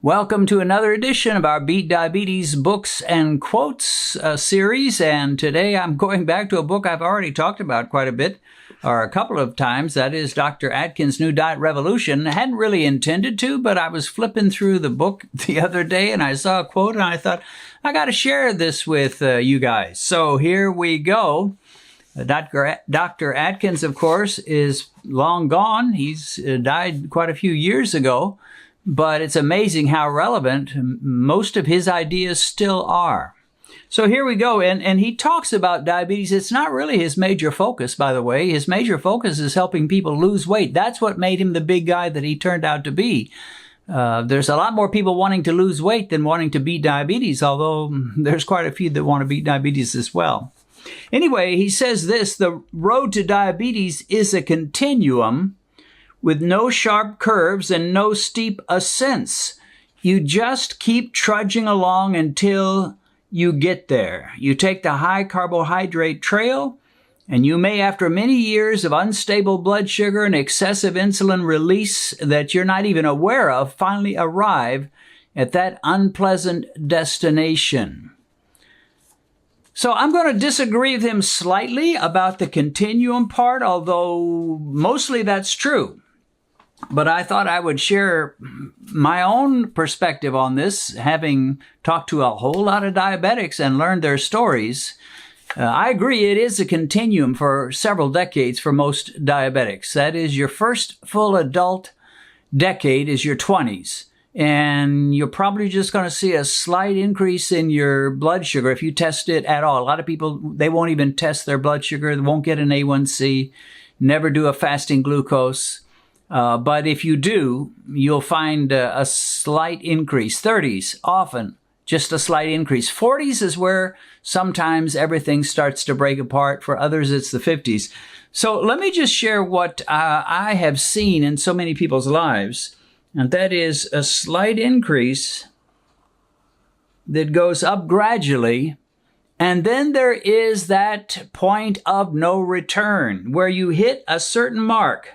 Welcome to another edition of our Beat Diabetes Books and Quotes series. And today I'm going back to a book I've already talked about quite a bit, or a couple of times. That is Dr. Atkins' New Diet Revolution. I hadn't really intended to, but I was flipping through the book the other day and I saw a quote and I thought, I got to share this with you guys. So here we go. Dr. Atkins, of course, is long gone. He's died quite a few years ago. But it's amazing how relevant most of his ideas still are. So here we go. And he talks about diabetes. It's not really his major focus, by the way. His major focus is helping people lose weight. That's what made him the big guy that he turned out to be. There's a lot more people wanting to lose weight than wanting to beat diabetes, although there's quite a few that want to beat diabetes as well. Anyway, he says this: the road to diabetes is a continuum with no sharp curves and no steep ascents. You just keep trudging along until you get there. You take the high carbohydrate trail, and you may, after many years of unstable blood sugar and excessive insulin release that you're not even aware of, finally arrive at that unpleasant destination. So I'm going to disagree with him slightly about the continuum part, although mostly that's true. But I thought I would share my own perspective on this, having talked to a whole lot of diabetics and learned their stories. I agree it is a continuum for several decades for most diabetics. That is, your first full adult decade is your 20s. And you're probably just going to see a slight increase in your blood sugar if you test it at all. A lot of people, they won't even test their blood sugar. They won't get an A1C, never do a fasting glucose. But if you do, you'll find a slight increase. 30s, often just a slight increase. 40s is where sometimes everything starts to break apart. For others, it's the 50s. So let me just share what I have seen in so many people's lives. And that is a slight increase that goes up gradually. And then there is that point of no return where you hit a certain mark.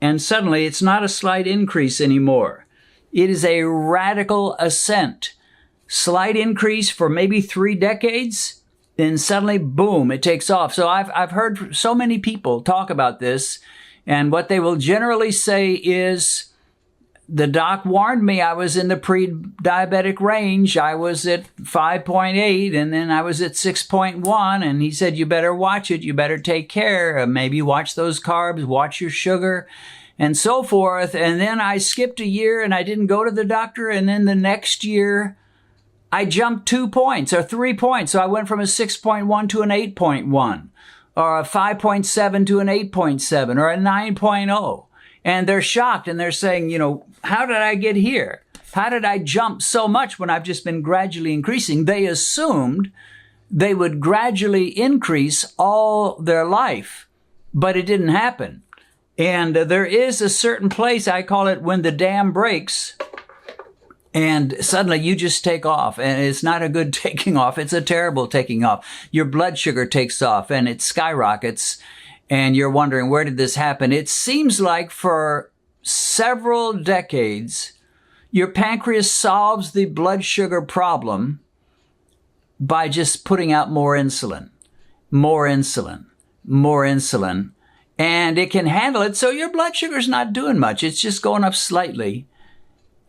And suddenly, it's not a slight increase anymore. It is a radical ascent. Slight increase for maybe 3 decades, then suddenly, boom, it takes off. So I've heard so many people talk about this, and what they will generally say is, the doc warned me I was in the pre-diabetic range. I was at 5.8, and then I was at 6.1, and he said, you better watch it. You better take care. Maybe watch those carbs, watch your sugar, and so forth. And then I skipped a year, and I didn't go to the doctor, and then the next year, I jumped 2 points or 3 points. So I went from a 6.1 to an 8.1, or a 5.7 to an 8.7, or a 9.0. And they're shocked, and they're saying, how did I get here? How did I jump so much when I've just been gradually increasing? They assumed they would gradually increase all their life, but it didn't happen. And there is a certain place, I call it when the dam breaks, and suddenly you just take off. And it's not a good taking off. It's a terrible taking off. Your blood sugar takes off, and it skyrockets. And you're wondering, where did this happen? It seems like for several decades, your pancreas solves the blood sugar problem by just putting out more insulin, more insulin, more insulin. And it can handle it, so your blood sugar's not doing much. It's just going up slightly.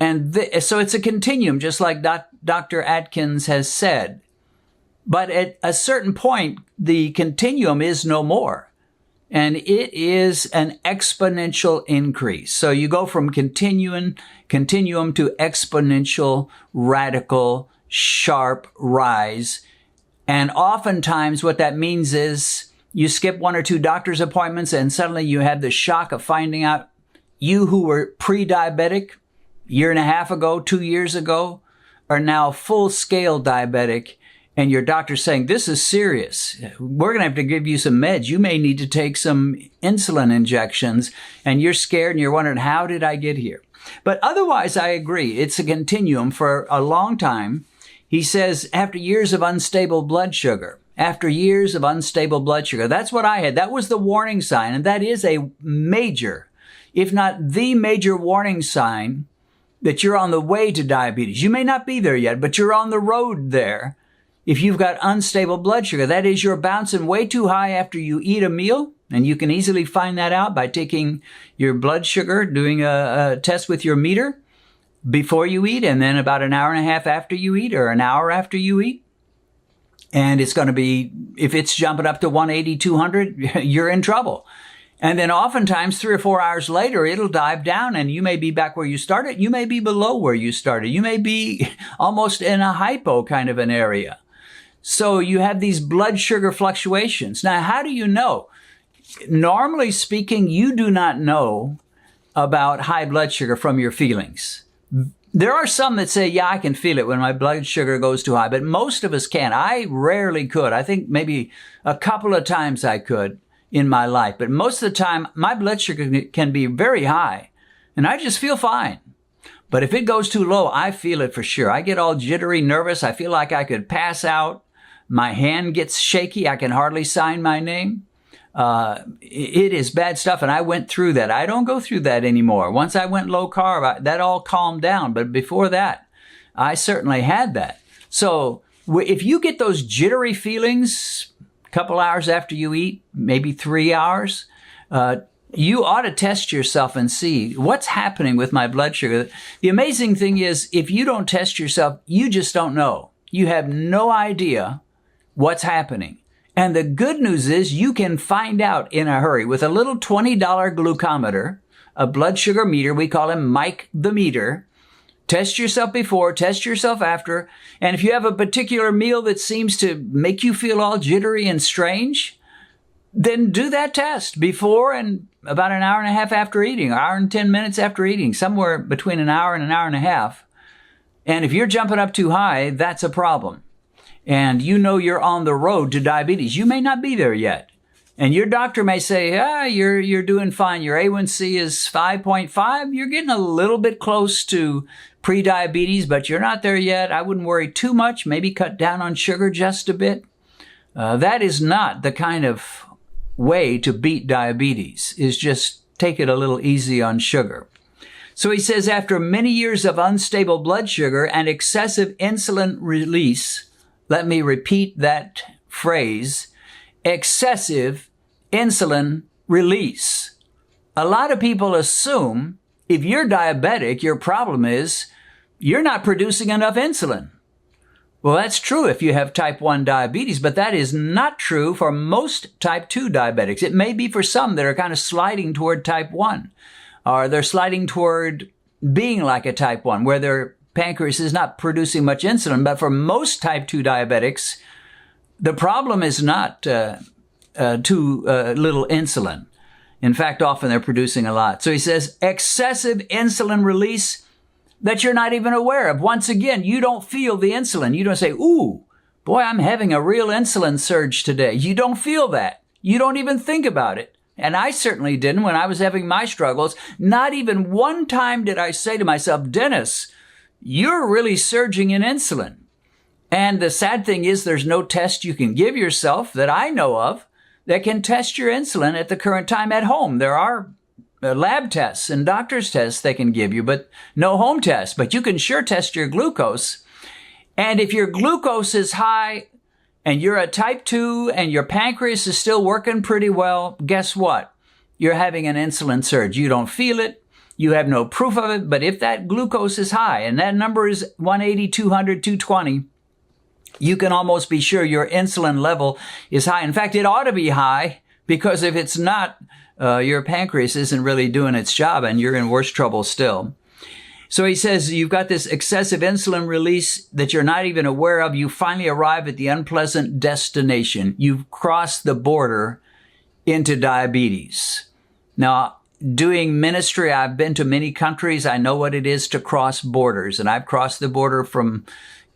And so it's a continuum, just like Dr. Atkins has said. But at a certain point, the continuum is no more. And it is an exponential increase. So you go from continuum to exponential, radical, sharp rise. And oftentimes what that means is you skip 1 or 2 doctor's appointments and suddenly you have the shock of finding out you who were pre-diabetic a year and a half ago, 2 years ago, are now full-scale diabetic. And your doctor's saying, this is serious. We're going to have to give you some meds. You may need to take some insulin injections. And you're scared and you're wondering, how did I get here? But otherwise, I agree. It's a continuum for a long time. He says, after years of unstable blood sugar, that's what I had. That was the warning sign. And that is a major, if not the major warning sign that you're on the way to diabetes. You may not be there yet, but you're on the road there. If you've got unstable blood sugar, that is, you're bouncing way too high after you eat a meal, and you can easily find that out by taking your blood sugar, doing a test with your meter before you eat, and then about an hour and a half after you eat, or an hour after you eat. And it's going to be, if it's jumping up to 180, 200, you're in trouble. And then oftentimes 3 or 4 hours later, it'll dive down and you may be back where you started. You may be below where you started. You may be almost in a hypo kind of an area. So you have these blood sugar fluctuations. Now, how do you know? Normally speaking, you do not know about high blood sugar from your feelings. There are some that say, yeah, I can feel it when my blood sugar goes too high, but most of us can't. I rarely could. I think maybe a couple of times I could in my life, but most of the time my blood sugar can be very high and I just feel fine. But if it goes too low, I feel it for sure. I get all jittery, nervous. I feel like I could pass out. My hand gets shaky. I can hardly sign my name. It is bad stuff. And I went through that. I don't go through that anymore. Once I went low carb, that all calmed down. But before that, I certainly had that. So if you get those jittery feelings a couple hours after you eat, maybe 3 hours, you ought to test yourself and see what's happening with my blood sugar. The amazing thing is, if you don't test yourself, you just don't know. You have no idea what's happening. And the good news is you can find out in a hurry with a little $20 glucometer, a blood sugar meter. We call him Mike the Meter. Test yourself before, test yourself after. And if you have a particular meal that seems to make you feel all jittery and strange, then do that test before and about an hour and a half after eating, an hour and 10 minutes after eating, somewhere between an hour and a half. And if you're jumping up too high, that's a problem. And you know you're on the road to diabetes. You may not be there yet. And your doctor may say, you're doing fine. Your A1C is 5.5. You're getting a little bit close to pre-diabetes, but you're not there yet. I wouldn't worry too much. Maybe cut down on sugar just a bit. That is not the kind of way to beat diabetes, is just take it a little easy on sugar. So he says, after many years of unstable blood sugar and excessive insulin release, let me repeat that phrase, excessive insulin release. A lot of people assume if you're diabetic, your problem is you're not producing enough insulin. Well, that's true if you have type 1 diabetes, but that is not true for most type 2 diabetics. It may be for some that are kind of sliding toward type 1, or they're sliding toward being like a type 1, where their pancreas is not producing much insulin. But for most type 2 diabetics, the problem is not too little insulin. In fact, often they're producing a lot. So he says, excessive insulin release that you're not even aware of. Once again, you don't feel the insulin. You don't say, ooh, boy, I'm having a real insulin surge today. You don't feel that. You don't even think about it. And I certainly didn't when I was having my struggles. Not even one time did I say to myself, Dennis, you're really surging in insulin. And the sad thing is there's no test you can give yourself that I know of that can test your insulin at the current time at home. There are lab tests and doctor's tests they can give you, but no home tests. But you can sure test your glucose. And if your glucose is high and you're a type 2 and your pancreas is still working pretty well, guess what? You're having an insulin surge. You don't feel it. You have no proof of it. But if that glucose is high and that number is 180, 200, 220, you can almost be sure your insulin level is high. In fact, it ought to be high, because if it's not, your pancreas isn't really doing its job and you're in worse trouble still. So he says you've got this excessive insulin release that you're not even aware of. You finally arrive at the unpleasant destination. You've crossed the border into diabetes. Now, doing ministry, I've been to many countries. I know what it is to cross borders. And I've crossed the border from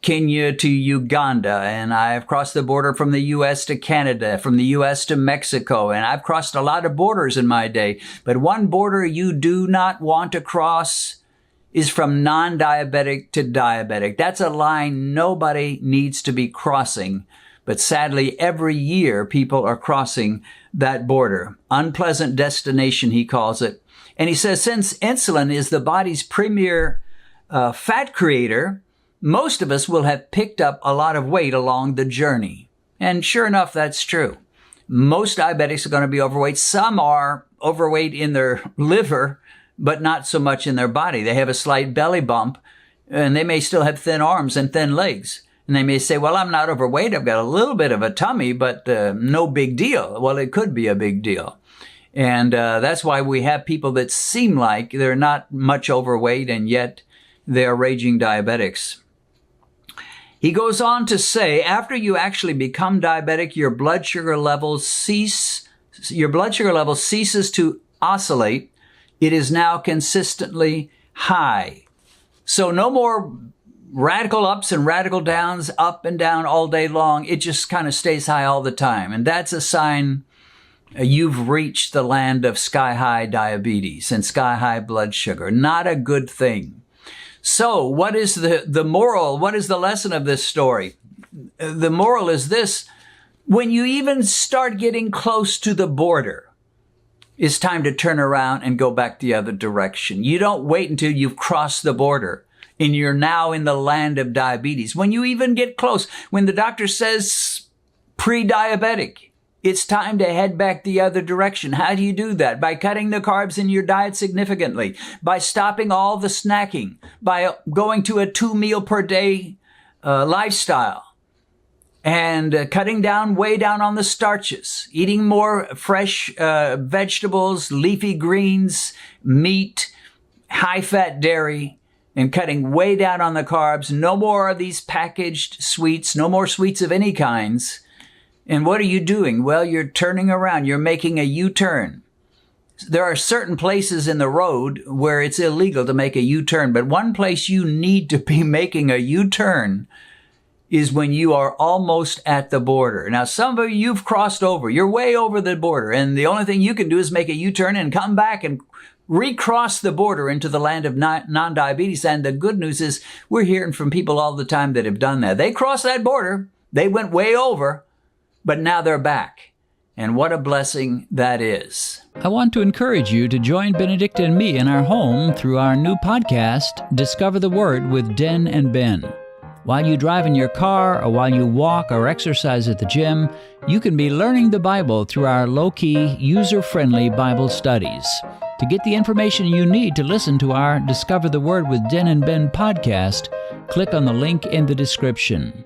Kenya to Uganda, and I've crossed the border from the U.S. to Canada, from the U.S. to Mexico, and I've crossed a lot of borders in my day. But one border you do not want to cross is from non-diabetic to diabetic. That's a line nobody needs to be crossing. But sadly, every year people are crossing that border. Unpleasant destination, he calls it. And he says, since insulin is the body's premier fat creator, most of us will have picked up a lot of weight along the journey. And sure enough, that's true. Most diabetics are going to be overweight. Some are overweight in their liver, but not so much in their body. They have a slight belly bump, and they may still have thin arms and thin legs. And they may say, well, I'm not overweight. I've got a little bit of a tummy, but no big deal. Well, it could be a big deal. And that's why we have people that seem like they're not much overweight, and yet they are raging diabetics. He goes on to say, after you actually become diabetic, your blood sugar level ceases to oscillate. It is now consistently high. So no more radical ups and radical downs, up and down all day long. It just kind of stays high all the time. And that's a sign you've reached the land of sky-high diabetes and sky-high blood sugar. Not a good thing. So what is the moral? What is the lesson of this story? The moral is this: when you even start getting close to the border, it's time to turn around and go back the other direction. You don't wait until you've crossed the border and you're now in the land of diabetes. When you even get close, when the doctor says pre-diabetic, it's time to head back the other direction. How do you do that? By cutting the carbs in your diet significantly, by stopping all the snacking, by going to a 2 meal per day lifestyle, and cutting down, way down on the starches, eating more fresh vegetables, leafy greens, meat, high-fat dairy, and cutting way down on the carbs. No more of these packaged sweets, no more sweets of any kinds. And what are you doing? Well, you're turning around. You're making a U-turn. There are certain places in the road where it's illegal to make a U-turn, but one place you need to be making a U-turn is when you are almost at the border. Now, some of you've crossed over. You're way over the border, and the only thing you can do is make a U-turn and come back and recross the border into the land of non-diabetes. And the good news is we're hearing from people all the time that have done that. They crossed that border. They went way over, but now they're back. And what a blessing that is. I want to encourage you to join Benedict and me in our home through our new podcast, Discover the Word with Den and Ben. While you drive in your car, or while you walk or exercise at the gym, you can be learning the Bible through our low-key, user-friendly Bible studies. To get the information you need to listen to our Discover the Word with Den and Ben podcast, click on the link in the description.